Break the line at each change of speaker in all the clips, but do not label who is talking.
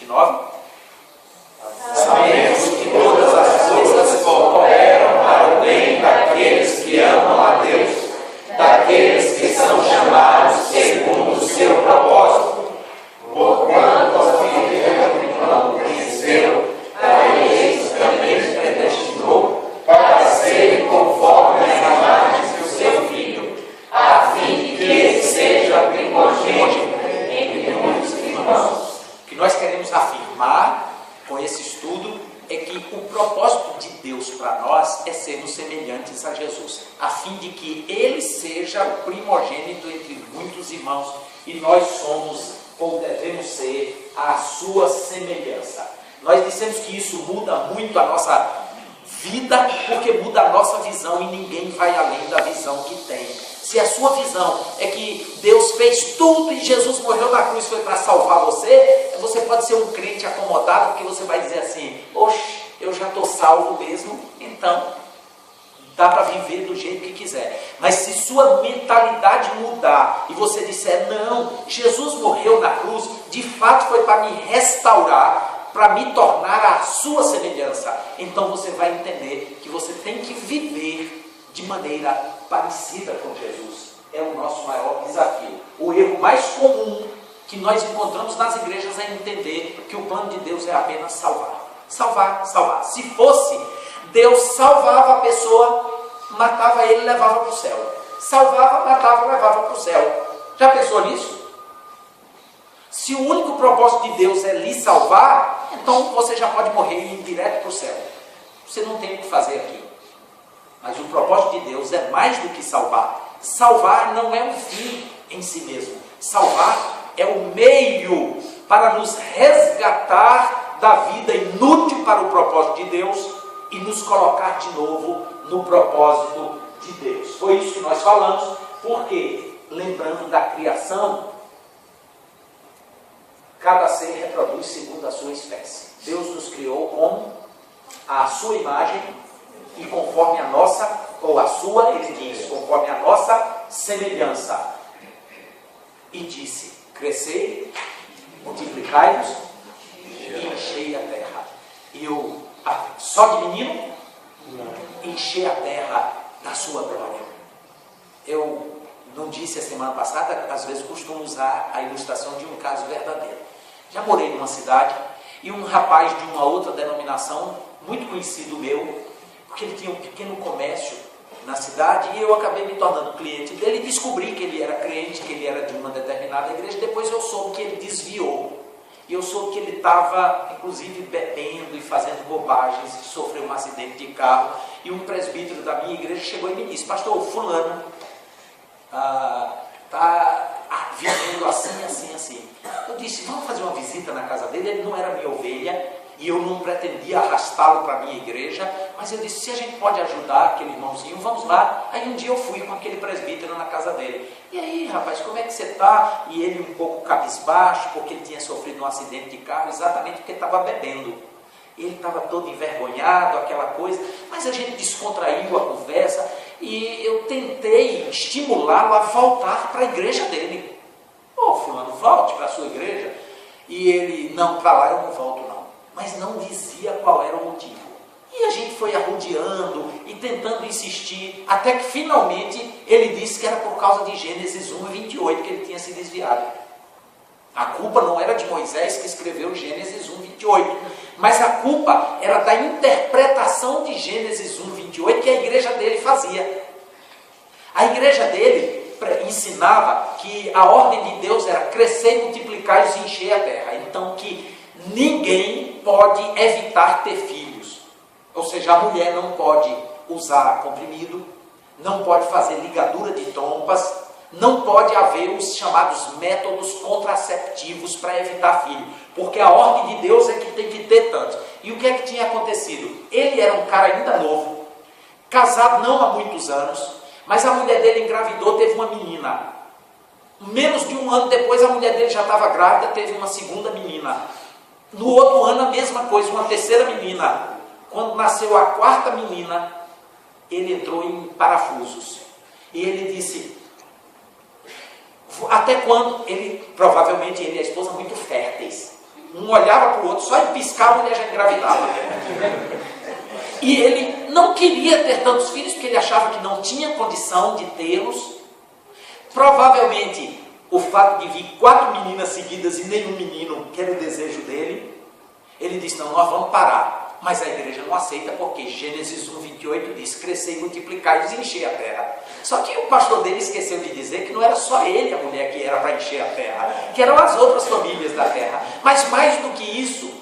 29. Sabemos que todas as coisas cooperam para o bem daqueles que amam a Deus, daqueles que são chamados segundo o seu propósito. Porquanto aos que não conheceu, a eles também predestinou para serem conforme as imagens do seu Filho, a fim de que ele seja primogênito entre muitos irmãos. O que nós queremos afirmar com esse estudo é que o propósito de Deus para nós é sermos semelhantes a Jesus, a fim de que ele seja o primogênito entre muitos irmãos, e nós somos ou devemos ser a sua semelhança. Nós dissemos que isso muda muito a nossa vida, porque muda a nossa visão, e ninguém vai além da visão que tem. Se a sua visão é que Deus fez tudo e Jesus morreu na cruz foi para salvar você, você pode ser um crente acomodado, porque você vai dizer assim: oxe, eu já estou salvo mesmo, então dá para viver do jeito que quiser. Mas se sua mentalidade mudar e você disser: não, Jesus morreu na cruz, de fato foi para me restaurar, para me tornar a sua semelhança, então você vai entender que você tem que viver de maneira parecida com Jesus. É o nosso maior desafio. O erro mais comum que nós encontramos nas igrejas é entender que o plano de Deus é apenas salvar. Salvar, salvar. Se fosse, Deus salvava a pessoa, matava ele e levava para o céu. Salvava, matava, levava para o céu. Já pensou nisso? Se o único propósito de Deus é lhe salvar, então você já pode morrer e ir direto para o céu. Você não tem o que fazer aqui. Mas o propósito de Deus é mais do que salvar. Salvar não é um fim em si mesmo. Salvar é o meio para nos resgatar da vida inútil para o propósito de Deus e nos colocar de novo no propósito de Deus. Foi isso que nós falamos, porque, lembrando da criação, cada ser reproduz segundo a sua espécie. Deus nos criou como a sua imagem e conforme a nossa, ou a sua, ele diz, conforme a nossa semelhança. E disse: crescei, multiplicai-vos e enchei a terra. Eu, só de menino, encher a terra da sua glória. Eu não disse a semana passada, às vezes costumo usar a ilustração de um caso verdadeiro. Já morei numa cidade e um rapaz de uma outra denominação, muito conhecido meu, porque ele tinha um pequeno comércio na cidade, e eu acabei me tornando cliente dele e descobri que ele era crente, que ele era de uma determinada igreja. Depois eu soube que ele desviou, e eu soube que ele estava inclusive bebendo e fazendo bobagens, sofreu um acidente de carro, e um presbítero da minha igreja chegou e me disse: pastor, fulano está vivendo assim, assim, assim. Eu disse: vamos fazer uma visita na casa dele. Ele não era minha ovelha e eu não pretendia arrastá-lo para a minha igreja, mas eu disse: se a gente pode ajudar aquele irmãozinho, vamos lá. Aí um dia eu fui com aquele presbítero na casa dele. E aí, rapaz, como é que você está? E ele um pouco cabisbaixo, porque ele tinha sofrido um acidente de carro, exatamente porque estava bebendo. Ele estava todo envergonhado, aquela coisa, mas a gente descontraiu a conversa e eu tentei estimulá-lo a voltar para a igreja dele. Ô, fulano, volte para a sua igreja. E ele: não, para lá eu não volto não. Mas não dizia qual era o motivo. E a gente foi arrodeando e tentando insistir, até que finalmente ele disse que era por causa de Gênesis 1:28 que ele tinha se desviado. A culpa não era de Moisés, que escreveu Gênesis 1:28, mas a culpa era da interpretação de Gênesis 1:28 que a igreja dele fazia. A igreja dele ensinava que a ordem de Deus era crescer, multiplicar e encher a terra. Então que ninguém pode evitar ter filhos. Ou seja, a mulher não pode usar comprimido, não pode fazer ligadura de trompas, não pode haver os chamados métodos contraceptivos para evitar filho, porque a ordem de Deus é que tem que ter tantos. E o que é que tinha acontecido? Ele era um cara ainda novo, casado não há muitos anos, mas a mulher dele engravidou, teve uma menina. Menos de um ano depois, a mulher dele já estava grávida, teve uma segunda menina. No outro ano, a mesma coisa, uma terceira menina. Quando nasceu a quarta menina, ele entrou em parafusos. E ele disse: até quando? Provavelmente ele e a esposa muito férteis.
Um olhava para o outro, só em piscar a mulher já engravidava. E ele não queria ter tantos filhos, porque ele achava que não tinha condição de tê-los. Provavelmente, o fato de vir 4 meninas seguidas e nenhum menino, que era o desejo dele, ele disse, não, nós vamos parar. Mas a igreja não aceita, porque Gênesis 1:28 diz, crescei, multiplicai e encher a terra. Só que o pastor dele esqueceu de dizer que não era só ele, a mulher, que era para encher a terra, que eram as outras famílias da terra. Mas mais do que isso,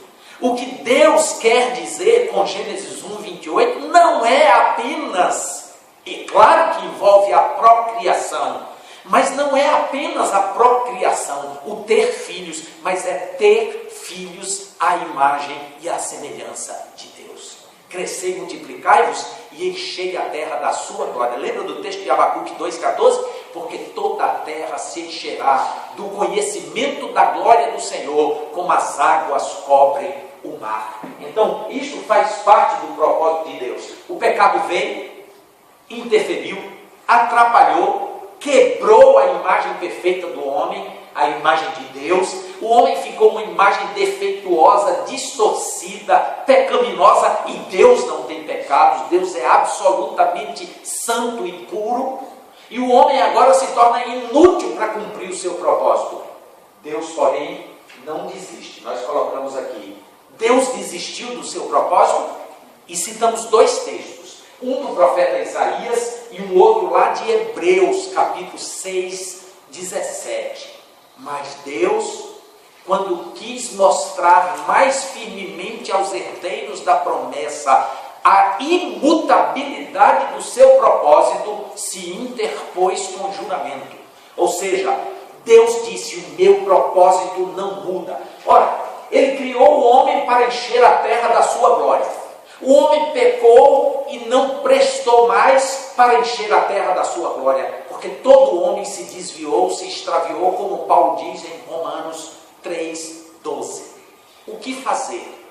o que Deus quer dizer com Gênesis 1:28 não é apenas, e claro que envolve a procriação, mas não é apenas a procriação, o ter filhos, mas é ter filhos à imagem e à semelhança de Deus. Crescei, multiplicai-vos e enchei a terra da sua glória. Lembra do texto de Abacuque 2,14? Porque toda a terra se encherá do conhecimento da glória do Senhor, como as águas cobrem o mar. Então, isso faz parte do propósito de Deus. O pecado veio, interferiu, atrapalhou, quebrou a imagem perfeita do homem, a imagem de Deus. O homem ficou uma imagem defeituosa, distorcida, pecaminosa, e Deus não tem pecados. Deus é absolutamente santo e puro, e o homem agora se torna inútil para cumprir o seu propósito. Deus, porém, não desiste. Nós colocamos aqui, Deus desistiu do seu propósito, e citamos 2 textos, um do profeta Isaías e um outro lá de Hebreus, capítulo 6, 17. Mas Deus, quando quis mostrar mais firmemente aos herdeiros da promessa a imutabilidade do seu propósito, se interpôs com juramento. Ou seja, Deus disse, o meu propósito não muda. Ora, ele criou o homem para encher a terra da sua glória. O homem pecou e não prestou mais para encher a terra da sua glória, porque todo homem se desviou, se extraviou, como Paulo diz em Romanos 3:12. O que fazer?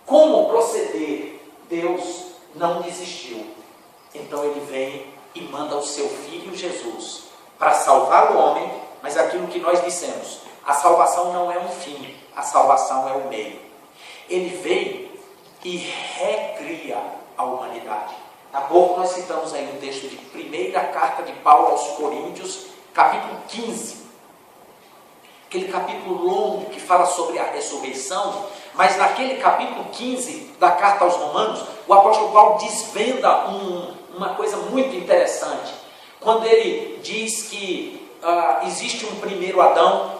Como proceder? Deus não desistiu. Então ele vem e manda o seu Filho Jesus para salvar o homem, mas aquilo que nós dissemos, a salvação não é um fim, a salvação é o meio. Ele veio e recria a humanidade. Há pouco nós citamos aí o texto de primeira carta de Paulo aos Coríntios, capítulo 15. Aquele capítulo longo que fala sobre a ressurreição, mas naquele capítulo 15 da carta aos Romanos, o apóstolo Paulo desvenda uma coisa muito interessante. Quando ele diz que existe um primeiro Adão,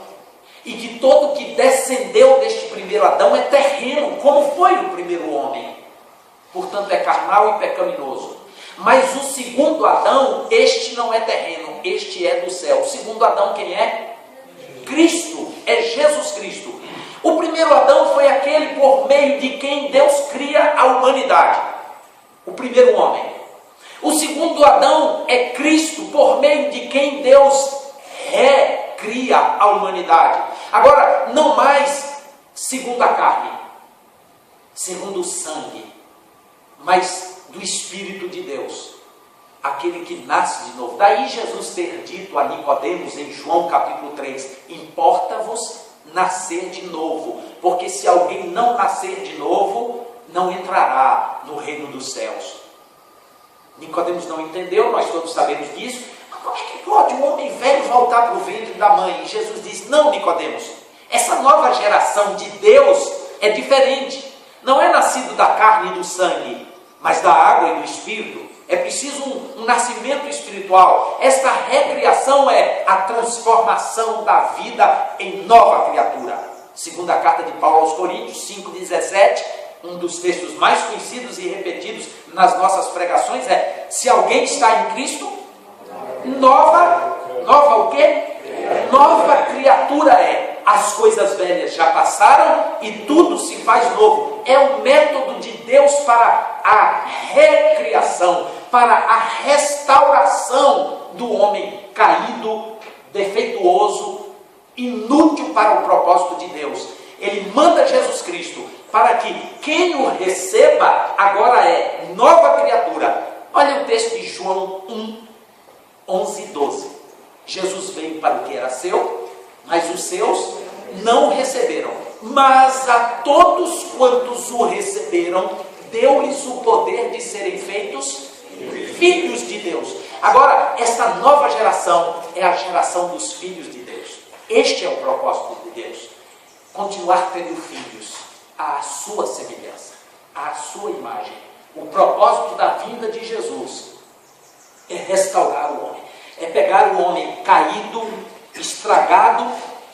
e que todo que descendeu deste primeiro Adão é terreno, como foi o primeiro homem. Portanto, é carnal e pecaminoso. Mas o segundo Adão, este não é terreno, este é do céu. O segundo Adão quem é? Cristo, é Jesus Cristo. O primeiro Adão foi aquele por meio de quem Deus cria a humanidade. O primeiro homem. O segundo Adão é Cristo, por meio de quem Deus recria a humanidade. Agora, não mais segundo a carne, segundo o sangue, mas do Espírito de Deus, aquele que nasce de novo. Daí Jesus ter dito a Nicodemos em João capítulo 3, importa-vos nascer de novo, porque se alguém não nascer de novo, não entrará no reino dos céus. Nicodemos não entendeu, nós todos sabemos disso. Mas como é que pode um homem velho voltar para o ventre da mãe? E Jesus diz, não, Nicodemos, essa nova geração de Deus é diferente. Não é nascido da carne e do sangue, mas da água e do Espírito. É preciso um nascimento espiritual. Esta recriação é a transformação da vida em nova criatura. Segunda carta de Paulo aos Coríntios 5,17, um dos textos mais conhecidos e repetidos nas nossas pregações é: se alguém está em Cristo, nova o quê? Nova criatura é. As coisas velhas já passaram e tudo se faz novo. É o método de Deus para a recriação, para a restauração do homem caído, defeituoso, inútil para o propósito de Deus. Ele manda Jesus Cristo para que quem o receba agora é nova criatura. Olha o texto de João 1, 11 e 12. Jesus veio para o que era seu, mas os seus não receberam, mas a todos quantos o receberam, deu-lhes o poder de serem feitos filhos de Deus. Agora, esta nova geração é a geração dos filhos de Deus. Este é o propósito de Deus. Continuar tendo filhos à sua semelhança, à sua imagem. O propósito da vinda de Jesus é restaurar o homem. É pegar o homem caído, estragado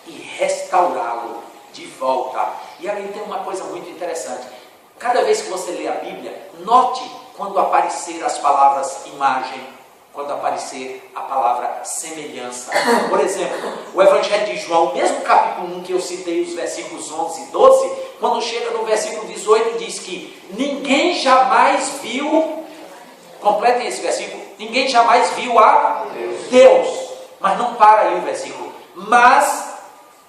e restaurá-lo de volta. E ali tem uma coisa muito interessante. Cada vez que você lê a Bíblia, note quando aparecer as palavras imagem, quando aparecer a palavra semelhança. Por exemplo, o Evangelho de João, mesmo capítulo 1 que eu citei, os versículos 11 e 12, quando chega no versículo 18, diz que ninguém jamais viu, completem esse versículo, ninguém jamais viu a Deus. Mas não para aí o versículo. Mas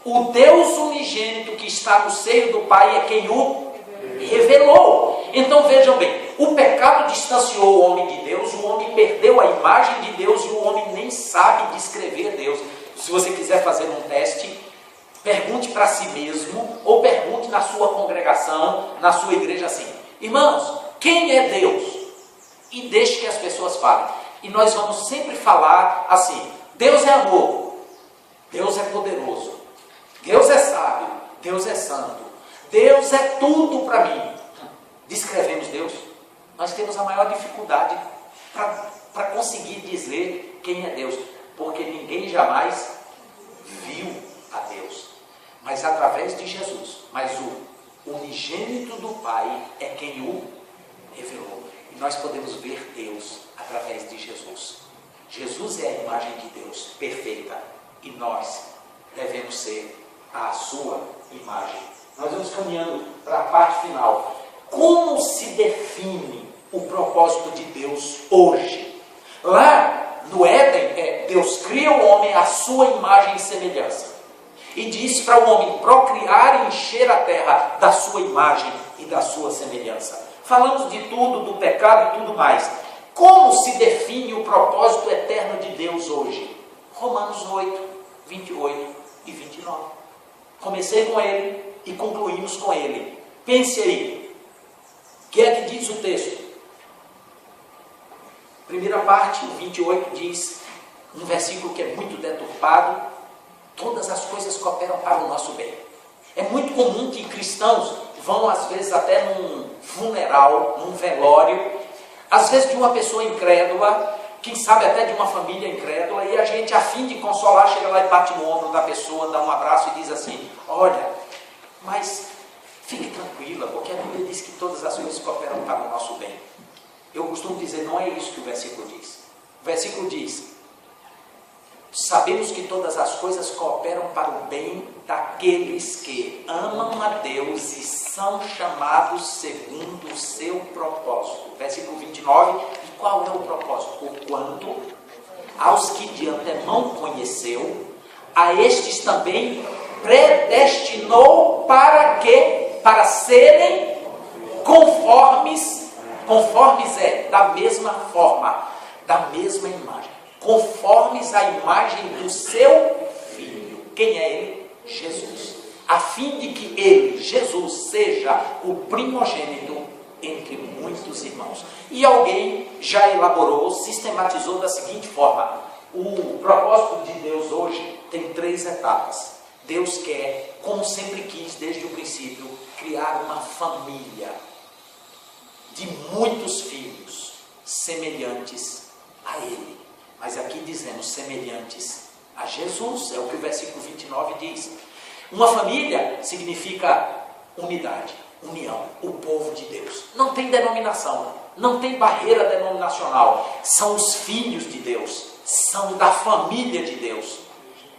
o Deus unigênito que está no seio do Pai é quem o revelou. Então vejam bem, o pecado distanciou o homem de Deus, o homem perdeu a imagem de Deus e o homem nem sabe descrever Deus. Se você quiser fazer um teste, pergunte para si mesmo ou pergunte na sua congregação, na sua igreja assim: irmãos, quem é Deus? E deixe que as pessoas falem. E nós vamos sempre falar assim: Deus é amor, Deus é poderoso, Deus é sábio, Deus é santo, Deus é tudo para mim. Descrevemos Deus? Nós temos a maior dificuldade para conseguir dizer quem é Deus, porque ninguém jamais viu a Deus, mas através de Jesus. Mas o unigênito do Pai é quem o revelou, e nós podemos ver Deus através de Jesus. Jesus é a imagem de Deus perfeita, e nós devemos ser a sua imagem. Nós vamos caminhando para a parte final. Como se define o propósito de Deus hoje? Lá no Éden, Deus cria o homem à sua imagem e semelhança. E diz para o homem procriar e encher a terra da sua imagem e da sua semelhança. Falamos de tudo, do pecado e tudo mais. Como se define o propósito eterno de Deus hoje? Romanos 8, 28 e 29. Comecei com ele e concluímos com ele. Pense aí. O que é que diz o texto? Primeira parte, o 28, diz, um versículo que é muito deturpado: todas as coisas cooperam para o nosso bem. É muito comum que cristãos vão, às vezes, até num funeral, num velório, às vezes de uma pessoa incrédula, quem sabe até de uma família incrédula, e a gente, a fim de consolar, chega lá e bate no ombro da pessoa, dá um abraço e diz assim: olha, mas fique tranquila, porque a Bíblia diz que todas as coisas cooperam para o nosso bem. Eu costumo dizer, não é isso que o versículo diz. O versículo diz: sabemos que todas as coisas cooperam para o bem daqueles que amam a Deus e são chamados segundo o seu propósito. Versículo 29, e qual é o propósito? Porquanto aos que de antemão conheceu, a estes também predestinou para quê? Para serem conformes da mesma forma, da mesma imagem, conformes à imagem do seu Filho. Quem é ele? Jesus. A fim de que ele, Jesus, seja o primogênito entre muitos irmãos. E alguém já elaborou, sistematizou da seguinte forma: o propósito de Deus hoje tem 3 etapas. Deus quer, como sempre quis desde o princípio, criar uma família de muitos filhos semelhantes a Ele. Mas aqui dizemos semelhantes a Jesus, é o que o versículo 29 diz. Uma família significa unidade, união, o povo de Deus. Não tem denominação, não tem barreira denominacional. São os filhos de Deus, são da família de Deus.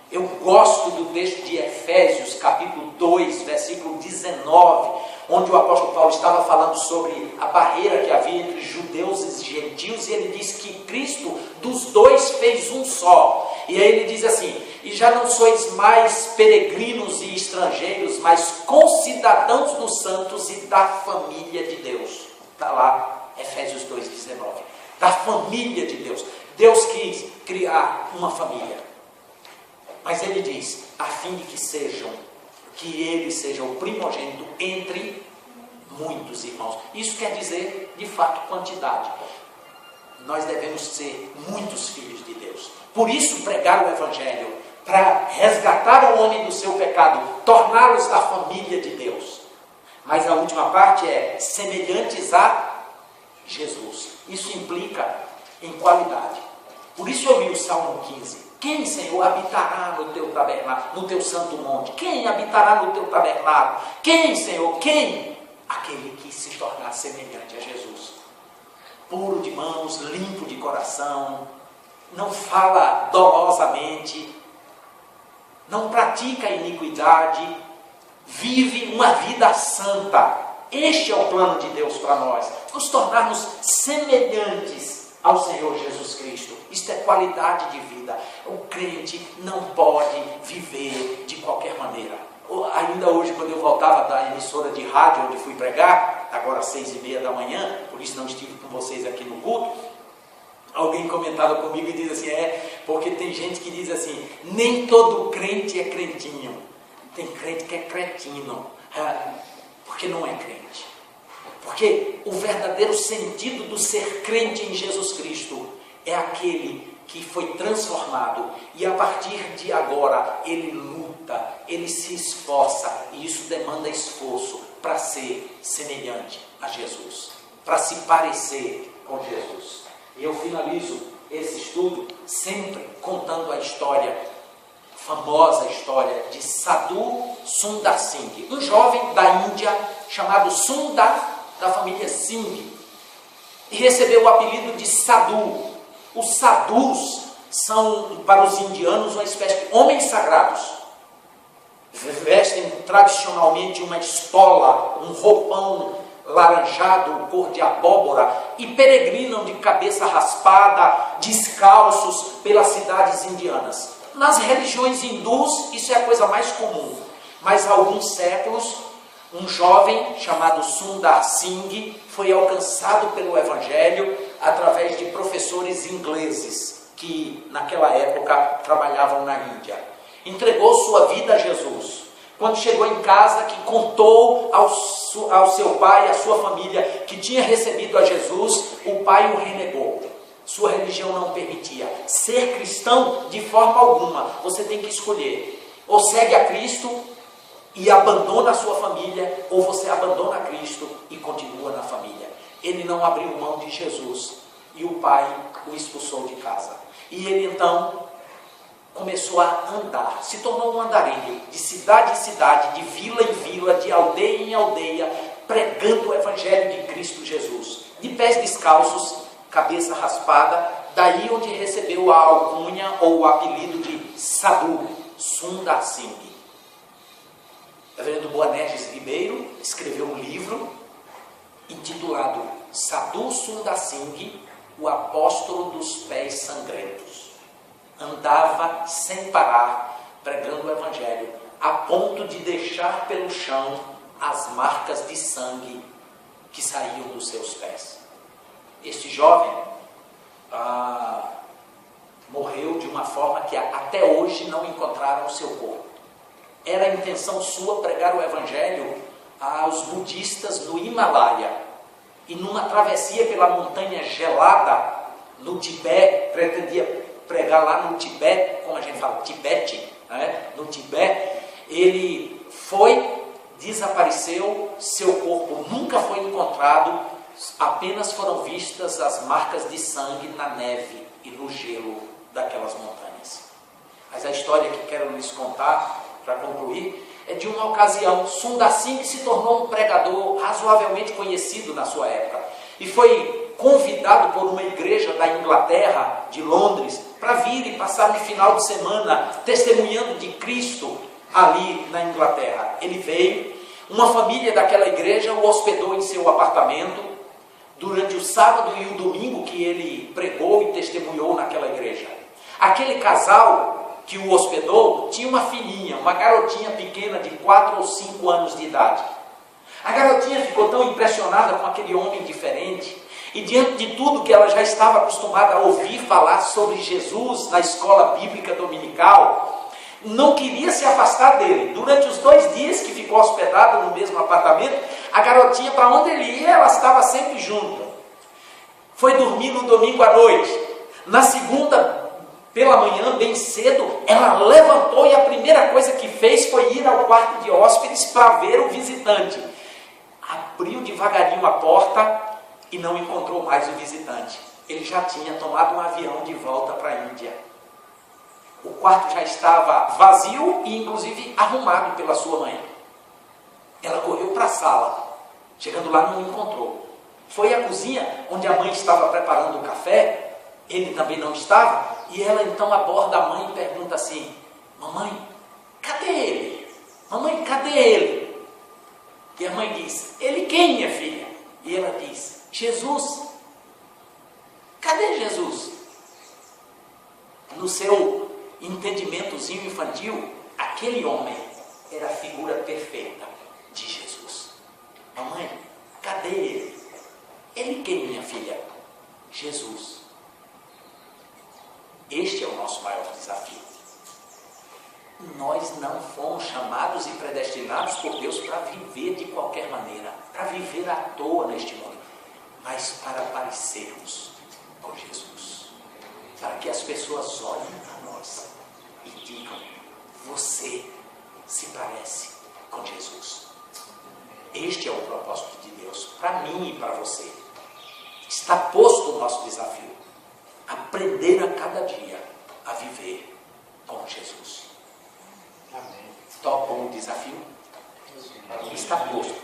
Eu gosto do texto de Efésios, capítulo 2, versículo 19, onde o apóstolo Paulo estava falando sobre a barreira que havia entre judeus e gentios, e ele diz que Cristo dos dois fez um só. E aí ele diz assim: e já não sois mais peregrinos e estrangeiros, mas concidadãos dos santos e da família de Deus. Está lá, Efésios 2,19. Da família de Deus. Deus quis criar uma família. Mas ele diz, a fim de que sejam que ele seja o primogênito entre muitos irmãos. Isso quer dizer, de fato, quantidade. Nós devemos ser muitos filhos de Deus. Por isso, pregar o Evangelho, para resgatar o homem do seu pecado, torná-los da família de Deus. Mas a última parte é semelhantes a Jesus. Isso implica em qualidade. Por isso eu li o Salmo 15. Quem, Senhor, habitará no teu tabernáculo, no teu santo monte? Quem habitará no teu tabernáculo? Quem, Senhor? Quem? Aquele que se tornar semelhante a Jesus. Puro de mãos, limpo de coração, não fala dolosamente, não pratica iniquidade, vive uma vida santa. Este é o plano de Deus para nós, nos tornarmos semelhantes ao Senhor Jesus Cristo. Isto é qualidade de vida. O crente não pode viver de qualquer maneira. Ainda hoje, quando eu voltava da emissora de rádio onde fui pregar, agora às 6:30 da manhã, por isso não estive com vocês aqui no culto, alguém comentava comigo e diz assim, porque tem gente que diz assim, nem todo crente é crentinho. Tem crente que é cretino, porque não é crente. Porque o verdadeiro sentido do ser crente em Jesus Cristo é aquele que foi transformado e a partir de agora ele luta, ele se esforça e isso demanda esforço para ser semelhante a Jesus, para se parecer com Jesus. E eu finalizo esse estudo sempre contando a história, famosa história de Sadhu Sundar Singh, um jovem da Índia chamado Sundar, da família Singh, e recebeu o apelido de Sadhu. Os sadhus são, para os indianos, uma espécie de homens sagrados. Vestem tradicionalmente uma estola, um roupão laranjado, cor de abóbora, e peregrinam de cabeça raspada, descalços, pelas cidades indianas. Nas religiões hindus, isso é a coisa mais comum. Mas há alguns séculos, um jovem chamado Sundar Singh foi alcançado pelo Evangelho através de professores ingleses que naquela época trabalhavam na Índia. Entregou sua vida a Jesus. Quando chegou em casa, que contou ao seu pai, à sua família, que tinha recebido a Jesus, o pai o renegou. Sua religião não permitia. Ser cristão, de forma alguma, você tem que escolher. Ou segue a Cristo e abandona a sua família, ou você abandona a Cristo e continua na família. Ele não abriu mão de Jesus e o pai o expulsou de casa. E ele então começou a andar, se tornou um andarilho, de cidade em cidade, de vila em vila, de aldeia em aldeia, pregando o Evangelho de Cristo Jesus. De pés descalços, cabeça raspada, daí onde recebeu a alcunha ou o apelido de Sadhu Sundar Singh. O reverendo Boanerges Ribeiro escreveu um livro intitulado Sadhu Sundar Singh, o apóstolo dos pés sangrentos. Andava sem parar, pregando o Evangelho, a ponto de deixar pelo chão as marcas de sangue que saíam dos seus pés. Este jovem morreu de uma forma que até hoje não encontraram o seu corpo. Era a intenção sua pregar o Evangelho aos budistas no Himalaia. E numa travessia pela montanha gelada, no Tibete, pretendia pregar lá no Tibete, como a gente fala, Tibete, né? No Tibete, ele foi, desapareceu, seu corpo nunca foi encontrado, apenas foram vistas as marcas de sangue na neve e no gelo daquelas montanhas. Mas a história que quero lhes contar, para concluir, é de uma ocasião. Sundar Singh se tornou um pregador razoavelmente conhecido na sua época e foi convidado por uma igreja da Inglaterra, de Londres, para vir e passar um final de semana testemunhando de Cristo ali na Inglaterra. Ele veio, uma família daquela igreja o hospedou em seu apartamento durante o sábado e o domingo que ele pregou e testemunhou naquela igreja. Aquele casal que o hospedou tinha uma filhinha, uma garotinha pequena de 4 ou 5 anos de idade. A garotinha ficou tão impressionada com aquele homem diferente, e diante de tudo que ela já estava acostumada a ouvir falar sobre Jesus na escola bíblica dominical, não queria se afastar dele. Durante os 2 dias que ficou hospedado no mesmo apartamento, a garotinha, para onde ele ia, ela estava sempre junto. Foi dormir no domingo à noite. Na segunda, pela manhã, bem cedo, ela levantou e a primeira coisa que fez foi ir ao quarto de hóspedes para ver o visitante. Abriu devagarinho a porta e não encontrou mais o visitante. Ele já tinha tomado um avião de volta para a Índia. O quarto já estava vazio e inclusive arrumado pela sua mãe. Ela correu para a sala. Chegando lá, não encontrou. Foi à cozinha, onde a mãe estava preparando o café. Ele também não estava. E ela então aborda a mãe e pergunta assim: mamãe, cadê ele? Mamãe, cadê ele? E a mãe diz: ele quem, minha filha? E ela diz: Jesus. Cadê Jesus? No seu entendimentozinho infantil, aquele homem era a figura perfeita de Jesus. Mamãe, cadê ele? Ele quem, minha filha? Jesus. Este é o nosso maior desafio. Nós não fomos chamados e predestinados por Deus para viver de qualquer maneira, para viver à toa neste mundo, mas para parecermos com Jesus, para que as pessoas olhem para nós e digam: você se parece com Jesus. Este é o propósito de Deus para mim e para você. Está posto o nosso desafio: aprender a cada dia a viver com Jesus. Amém. Topam o desafio? Está posto.